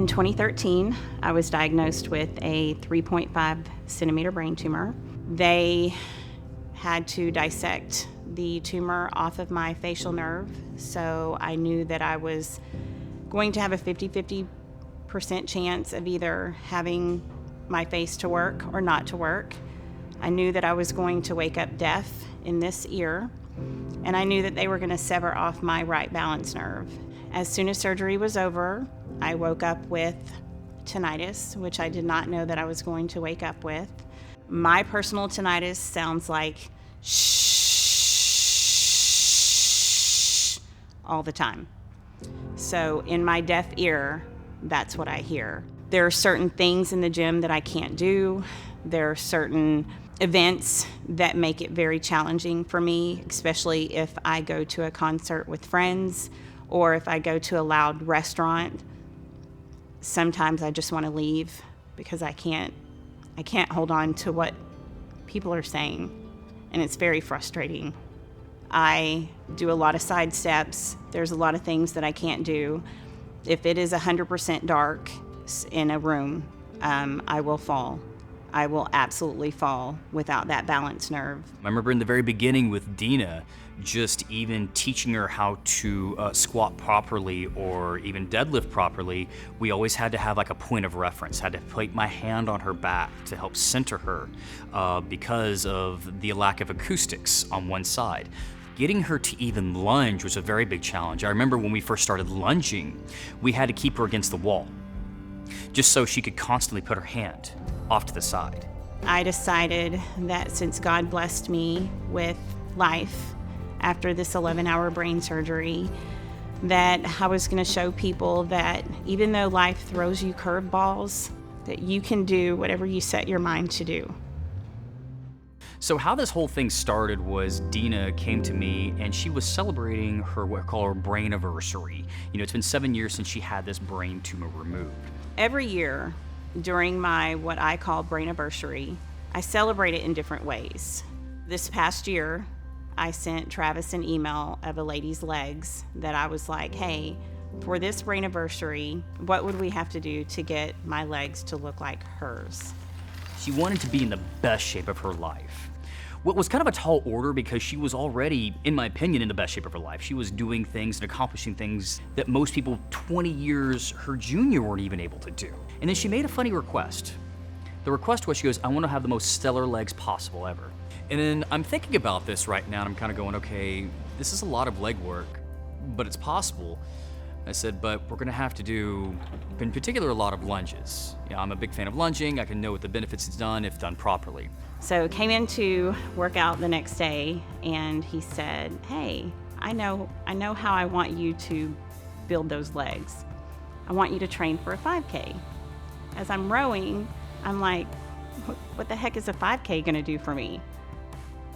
In 2013, I was diagnosed with a 3.5 centimeter brain tumor. They had to dissect the tumor off of my facial nerve, so I knew that I was going to have a 50-50% chance of either having my face to work or not to work. I knew that I was going to wake up deaf in this ear, and I knew that they were going to sever off my right balance nerve. As soon as surgery was over, I woke up with tinnitus, which I did not know that I was going to wake up with. My personal tinnitus sounds like shh all the time. So in my deaf ear, that's what I hear. There are certain things in the gym that I can't do. There are certain events that make it very challenging for me, especially if I go to a concert with friends or if I go to a loud restaurant. Sometimes I just want to leave because I can't hold on to what people are saying, and it's very frustrating. I do a lot of side steps. There's a lot of things that I can't do. If it is 100% dark in a room, I will fall. I will absolutely fall without that balance nerve. I remember in the very beginning with Dena, just even teaching her how to squat properly or even deadlift properly, we always had to have like a point of reference. Had to place my hand on her back to help center her because of the lack of acoustics on one side. Getting her to even lunge was a very big challenge. I remember when we first started lunging, we had to keep her against the wall just so she could constantly put her hand off to the side. I decided that since God blessed me with life after this 11-hour brain surgery, that I was going to show people that even though life throws you curveballs, that you can do whatever you set your mind to do. So how this whole thing started was Dena came to me and she was celebrating her what I call her brain anniversary. You know, it's been 7 years since she had this brain tumor removed. Every year during my what I call brain anniversary, I celebrate it in different ways. This past year, I sent Travis an email of a lady's legs that I was like, hey, for this brain anniversary, what would we have to do to get my legs to look like hers? She wanted to be in the best shape of her life. What was kind of a tall order because she was already, in my opinion, in the best shape of her life. She was doing things and accomplishing things that most people 20 years her junior weren't even able to do. And then she made a funny request. The request was, she goes, I want to have the most stellar legs possible ever. And then I'm thinking about this right now and I'm kind of going, okay, this is a lot of leg work, but it's possible. I said, but we're gonna have to do, in particular, a lot of lunges. You know, I'm a big fan of lunging. I can know what the benefits it's done if done properly. So came in to work out the next day and he said, hey, I know how I want you to build those legs. I want you to train for a 5K. As I'm rowing, I'm like, what the heck is a 5K gonna do for me?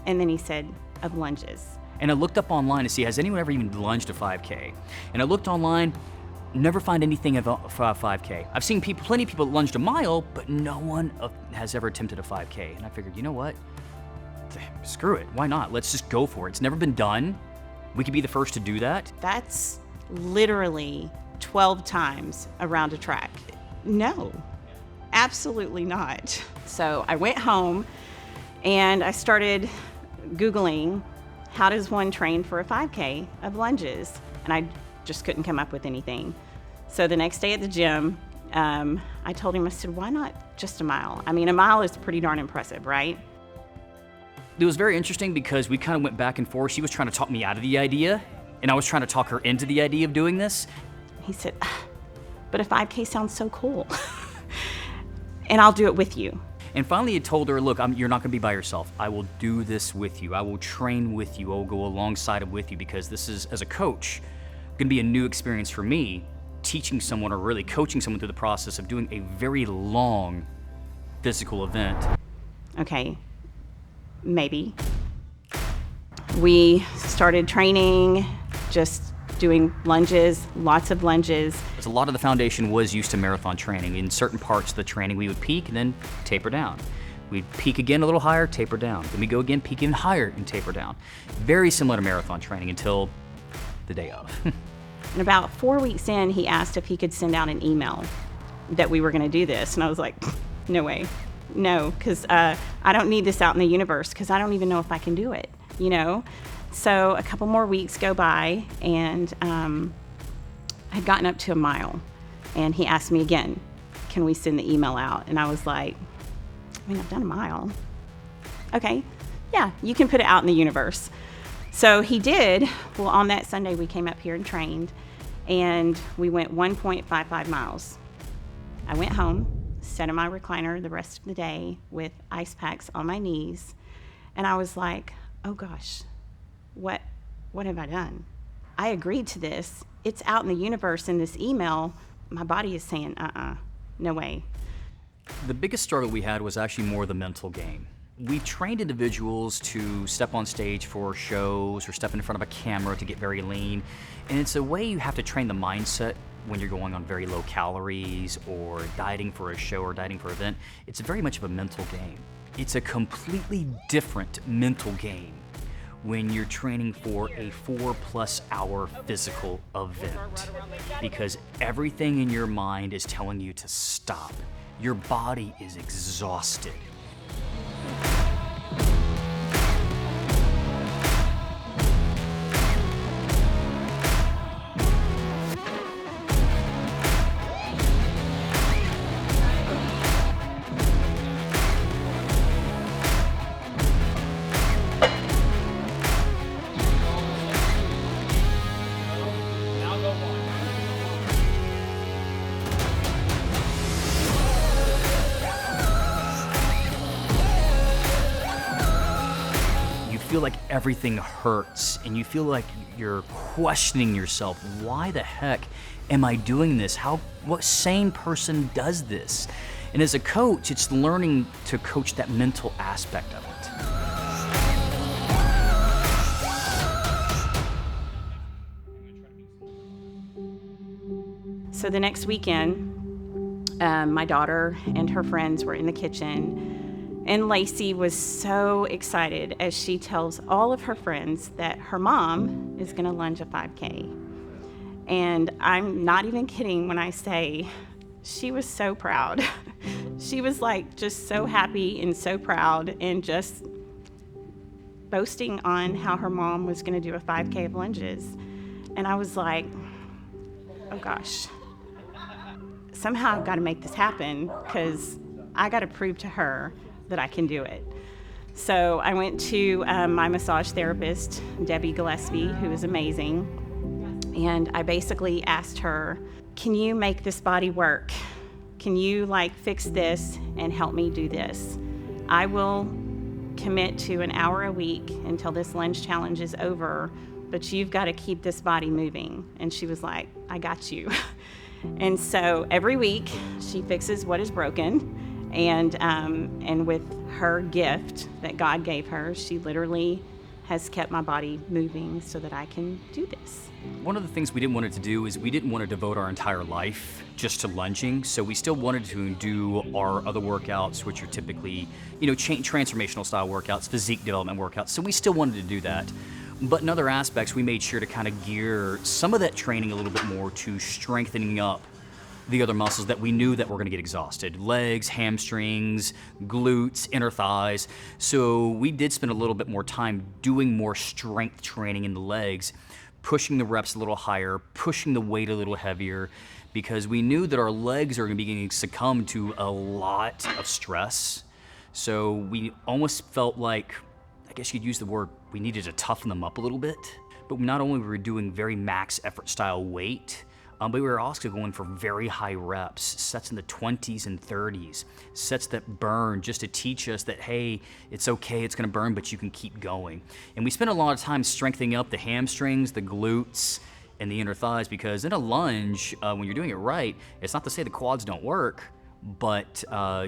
And then he said, of lunges. And I looked up online to see, has anyone ever even lunged a 5K? And I looked online, never find anything for a 5K. I've seen plenty of people that lunged a mile, but no one has ever attempted a 5K. And I figured, you know what? Screw it, why not? Let's just go for it. It's never been done. We could be the first to do that. That's literally 12 times around a track. No, absolutely not. So I went home and I started Googling, how does one train for a 5K of lunges? And I just couldn't come up with anything. So the next day at the gym, I told him, I said, why not just a mile? I mean, a mile is pretty darn impressive, right? It was very interesting because we kind of went back and forth. She was trying to talk me out of the idea, and I was trying to talk her into the idea of doing this. He said, but a 5K sounds so cool. And I'll do it with you. And finally he told her, look, you're not gonna be by yourself. I will do this with you. I will train with you. I will go alongside of with you because this is, as a coach, gonna be a new experience for me, teaching someone or really coaching someone through the process of doing a very long physical event. Okay, maybe. We started training, just doing lunges, lots of lunges. Because a lot of the foundation was used to marathon training. In certain parts of the training, we would peak and then taper down. We'd peak again a little higher, taper down. Then we go again, peak even higher and taper down. Very similar to marathon training until the day of. And about 4 weeks in, he asked if he could send out an email that we were going to do this. And I was like, no way. No, because I don't need this out in the universe because I don't even know if I can do it, you know? So a couple more weeks go by, and I'd gotten up to a mile. And he asked me again, can we send the email out? And I was like, I mean, I've done a mile. Okay, yeah, you can put it out in the universe. So he did. Well, on that Sunday, we came up here and trained, and we went 1.55 miles. I went home, sat in my recliner the rest of the day with ice packs on my knees, and I was like, oh gosh, what have I done? I agreed to this. It's out in the universe in this email. My body is saying, no way. The biggest struggle we had was actually more the mental game. We trained individuals to step on stage for shows or step in front of a camera to get very lean. And it's a way you have to train the mindset when you're going on very low calories or dieting for a show or dieting for an event. It's very much of a mental game. It's a completely different mental game when you're training for a 4+ hour physical event, because everything in your mind is telling you to stop. Your body is exhausted. Feel like everything hurts, and you feel like you're questioning yourself. Why the heck am I doing this? What sane person does this? And as a coach, it's learning to coach that mental aspect of it. So the next weekend, my daughter and her friends were in the kitchen, and Lacey was so excited as she tells all of her friends that her mom is gonna lunge a 5K. And I'm not even kidding when I say she was so proud. She was like just so happy and so proud and just boasting on how her mom was gonna do a 5K of lunges. And I was like, oh gosh, somehow I've gotta make this happen because I gotta prove to her that I can do it. So I went to my massage therapist, Debbie Gillespie, who is amazing. And I basically asked her, can you make this body work? Can you fix this and help me do this? I will commit to an hour a week until this lunge challenge is over, but you've got to keep this body moving. And she was like, I got you. And so every week she fixes what is broken. And with her gift that God gave her, she literally has kept my body moving so that I can do this. One of the things we didn't want it to do is we didn't want to devote our entire life just to lunging, so we still wanted to do our other workouts, which are typically, transformational style workouts, physique development workouts, so we still wanted to do that. But in other aspects, we made sure to kind of gear some of that training a little bit more to strengthening up the other muscles that we knew that were gonna get exhausted. Legs, hamstrings, glutes, inner thighs. So we did spend a little bit more time doing more strength training in the legs, pushing the reps a little higher, pushing the weight a little heavier, because we knew that our legs are gonna be getting succumb to a lot of stress. So we almost felt like, I guess you'd use the word, we needed to toughen them up a little bit. But not only were we doing very max effort style weight, but we were also going for very high reps, sets in the 20s and 30s, sets that burn just to teach us that, hey, it's okay, it's gonna burn, but you can keep going. And we spent a lot of time strengthening up the hamstrings, the glutes, and the inner thighs, because in a lunge, when you're doing it right, it's not to say the quads don't work, but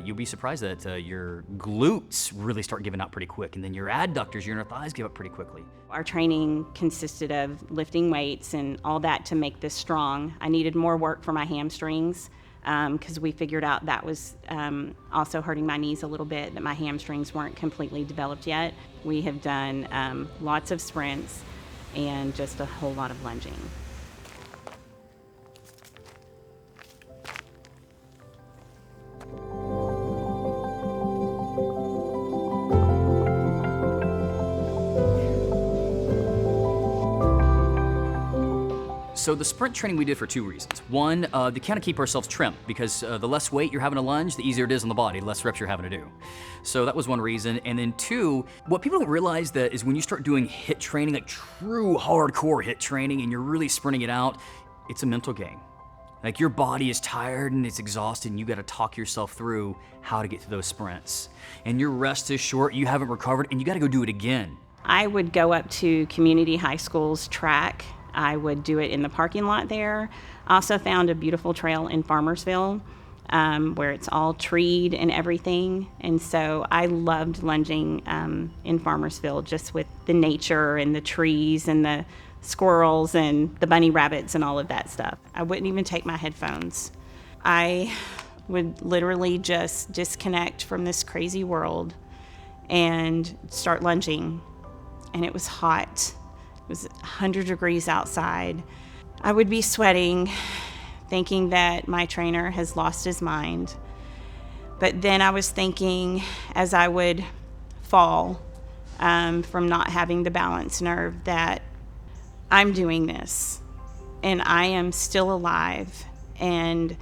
you'll be surprised that your glutes really start giving out pretty quick, and then your adductors, your inner thighs give up pretty quickly. Our training consisted of lifting weights and all that to make this strong. I needed more work for my hamstrings because we figured out that was also hurting my knees a little bit, that my hamstrings weren't completely developed yet. We have done lots of sprints and just a whole lot of lunging. So the sprint training we did for 2 reasons. One, to kind of keep ourselves trim, because the less weight you're having to lunge, the easier it is on the body, the less reps you're having to do. So that was one reason. And then 2, what people don't realize that is when you start doing HIIT training, like true hardcore HIIT training, and you're really sprinting it out, it's a mental game. Like your body is tired and it's exhausted and you gotta talk yourself through how to get through those sprints. And your rest is short, you haven't recovered, and you gotta go do it again. I would go up to community high school's track. I would do it in the parking lot there. I also found a beautiful trail in Farmersville where it's all treed and everything. And so I loved lunging in Farmersville, just with the nature and the trees and the squirrels and the bunny rabbits and all of that stuff. I wouldn't even take my headphones. I would literally just disconnect from this crazy world and start lunging. And it was hot. It was 100 degrees outside. I would be sweating, thinking that my trainer has lost his mind. But then I was thinking, as I would fall from not having the balance nerve, that I'm doing this and I am still alive and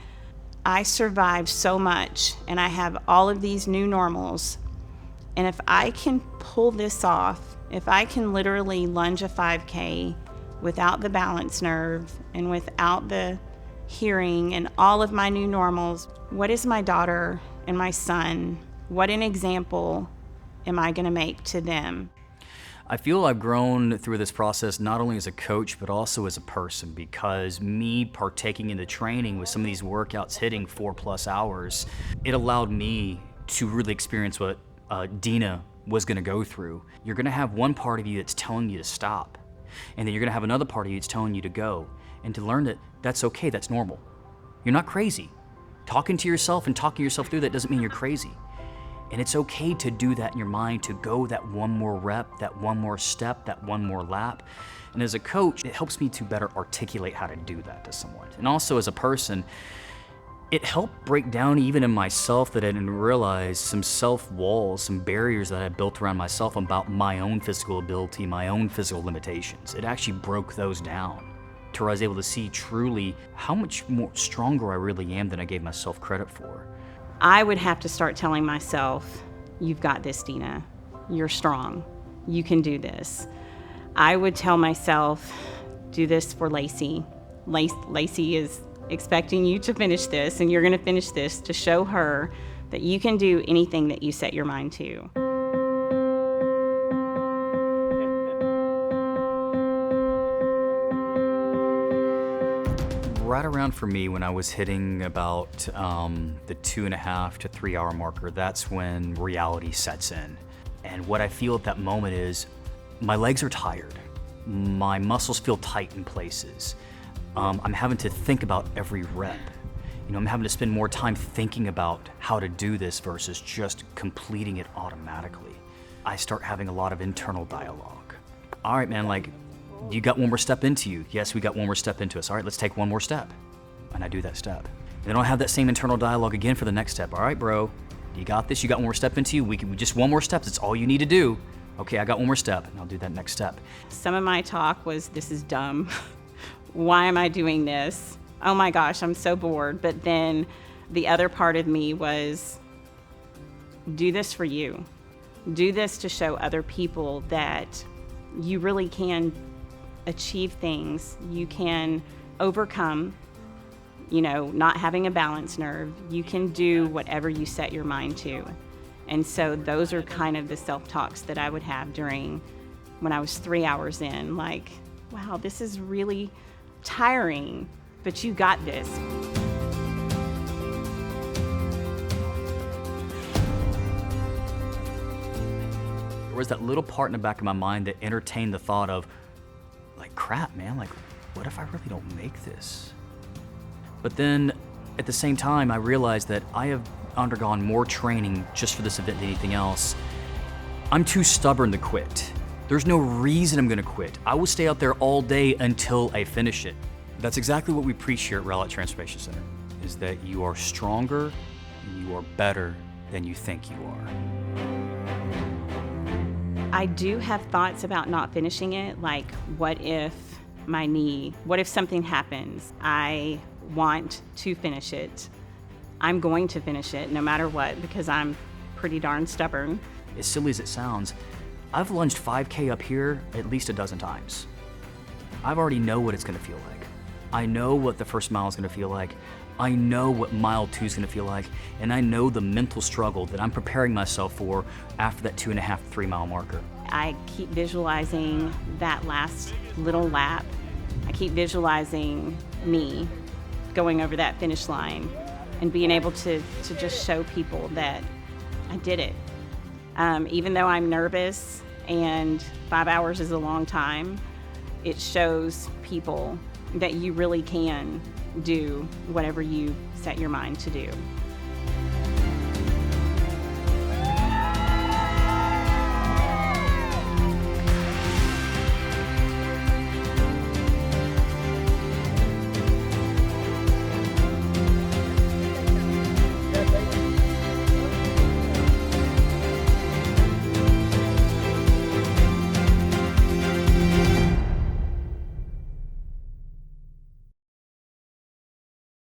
I survived so much and I have all of these new normals. And if I can pull this off, if I can literally lunge a 5K without the balance nerve and without the hearing and all of my new normals, what is my daughter and my son, what an example am I gonna make to them? I feel I've grown through this process not only as a coach, but also as a person, because me partaking in the training with some of these workouts hitting 4+ hours, it allowed me to really experience what Dena was gonna go through. You're gonna have one part of you that's telling you to stop, and then you're gonna have another part of you that's telling you to go, and to learn that that's okay, that's normal. You're not crazy. Talking to yourself and talking yourself through that doesn't mean you're crazy. And it's okay to do that in your mind, to go that one more rep, that one more step, that one more lap. And as a coach, it helps me to better articulate how to do that to someone. And also as a person, it helped break down even in myself that I didn't realize some self-walls, some barriers that I built around myself about my own physical ability, my own physical limitations. It actually broke those down to where I was able to see truly how much more stronger I really am than I gave myself credit for. I would have to start telling myself, you've got this, Dena. You're strong. You can do this. I would tell myself, do this for Lacey. Lacey is expecting you to finish this, and you're gonna finish this to show her that you can do anything that you set your mind to. Right around for me when I was hitting about the 2.5 to 3 hour marker, that's when reality sets in. And what I feel at that moment is my legs are tired. My muscles feel tight in places. I'm having to think about every rep. You know, I'm having to spend more time thinking about how to do this versus just completing it automatically. I start having a lot of internal dialogue. All right, man, like, you got one more step into you. Yes, we got one more step into us. All right, let's take one more step. And I do that step. And then I'll have that same internal dialogue again for the next step. All right, bro, you got this. You got one more step into you. We just one more step. That's all you need to do. Okay, I got one more step, and I'll do that next step. Some of my talk was, this is dumb. Why am I doing this? Oh my gosh, I'm so bored. But then the other part of me was, do this for you. Do this to show other people that you really can achieve things. You can overcome, you know, not having a balance nerve. You can do whatever you set your mind to. And so those are kind of the self-talks that I would have during when I was 3 hours in, like, wow, this is really tiring, but you got this. There was that little part in the back of my mind that entertained the thought of, like, crap, man, like, what if I really don't make this? But then, at the same time, I realized that I have undergone more training just for this event than anything else. I'm too stubborn to quit. There's no reason I'm gonna quit. I will stay out there all day until I finish it. That's exactly what we preach here at Rowlett Transformation Center, is that you are stronger and you are better than you think you are. I do have thoughts about not finishing it, like what if my knee? What if something happens? I want to finish it. I'm going to finish it no matter what, because I'm pretty darn stubborn. As silly as it sounds, I've lunged 5K up here at least a dozen times. I've already know what it's gonna feel like. I know what the first mile is gonna feel like. I know what mile 2 is gonna feel like, and I know the mental struggle that I'm preparing myself for after that 2.5, 3 mile marker. I keep visualizing that last little lap. I keep visualizing me going over that finish line and being able to just show people that I did it. Even though I'm nervous and 5 hours is a long time, it shows people that you really can do whatever you set your mind to do.